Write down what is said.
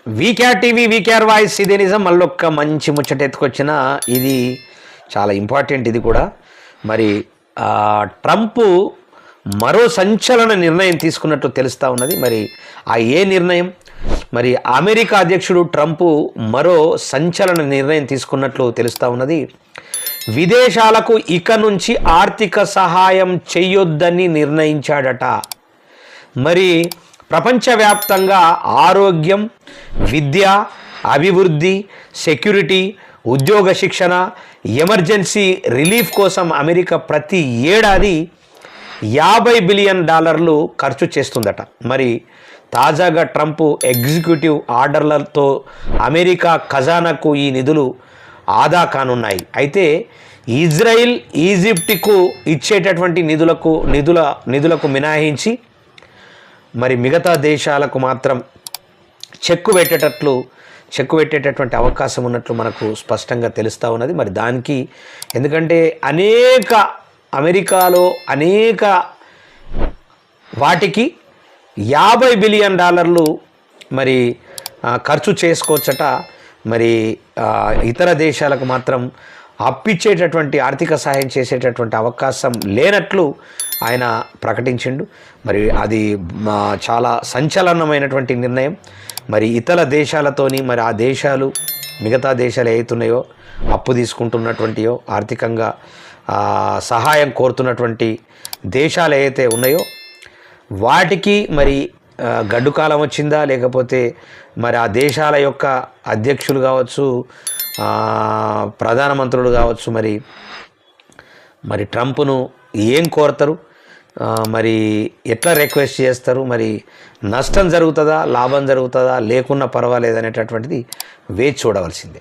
VKR TV VKR voice ఇదే నిజం. మళ్ళొక్క మంచి ముచ్చట ఎత్తుకొచ్చిన ఇది చాలా ఇంపార్టెంట్. ఇది కూడా మరి ట్రంప్ మరో సంచలన నిర్ణయం తీసుకున్నట్టు తెలుస్తూ ఉన్నది. మరి ఏ నిర్ణయం? మరి అమెరికా అధ్యక్షుడు ట్రంప్ మరో సంచలన నిర్ణయం తీసుకున్నట్లు తెలుస్తూ ఉన్నది. విదేశాలకు ఇక నుంచి ఆర్థిక సహాయం చేయొద్దని నిర్ణయించాడట. మరి ప్రపంచవ్యాప్తంగా ఆరోగ్యం, విద్య, అభివృద్ధి, సెక్యూరిటీ, ఉద్యోగ శిక్షణ, ఎమర్జెన్సీ రిలీఫ్ కోసం అమెరికా ప్రతి ఏడాది $50 బిలియన్ ఖర్చు చేస్తుందట. మరి తాజాగా ట్రంప్ ఎగ్జిక్యూటివ్ ఆర్డర్లతో అమెరికా ఖజానాకు ఈ నిధులు ఆదా కానున్నాయి. అయితే ఇజ్రాయిల్, ఈజిప్ట్కు ఇచ్చేటటువంటి నిధులకు మినహాయించి మరి మిగతా దేశాలకు మాత్రం చెక్కు పెట్టేటటువంటి అవకాశం ఉన్నట్లు మనకు స్పష్టంగా తెలుస్తూ ఉన్నది. మరి దానికి ఎందుకంటే అమెరికాలో అనేక వాటికి $50 బిలియన్ మరి ఖర్చు చేసుకోవచ్చట. మరి ఇతర దేశాలకు మాత్రం అప్పిచ్చేటటువంటి ఆర్థిక సహాయం చేసేటటువంటి అవకాశం లేనట్లు ఆయన ప్రకటించిండు. మరి అది చాలా సంచలనమైనటువంటి నిర్ణయం. మరి ఇతర దేశాలతోని మరి ఆ దేశాలు మిగతా దేశాలు ఏవైతున్నాయో అప్పు తీసుకుంటున్నటువంటియో ఆర్థికంగా సహాయం కోరుతున్నటువంటి దేశాలు ఏవైతే ఉన్నాయో వాటికి మరి గడ్డు కాలం వచ్చిందా, లేకపోతే మరి ఆ దేశాల యొక్క అధ్యక్షులు కావచ్చు, ప్రధానమంత్రులు కావచ్చు, మరి ట్రంప్ను ఏం కోరతారు, మరి ఎట్లా రిక్వెస్ట్ చేస్తారు, మరి నష్టం జరుగుతుందా, లాభం జరుగుతుందా, లేకున్నా పర్వాలేదు అనేటటువంటిది వేచి చూడవలసిందే.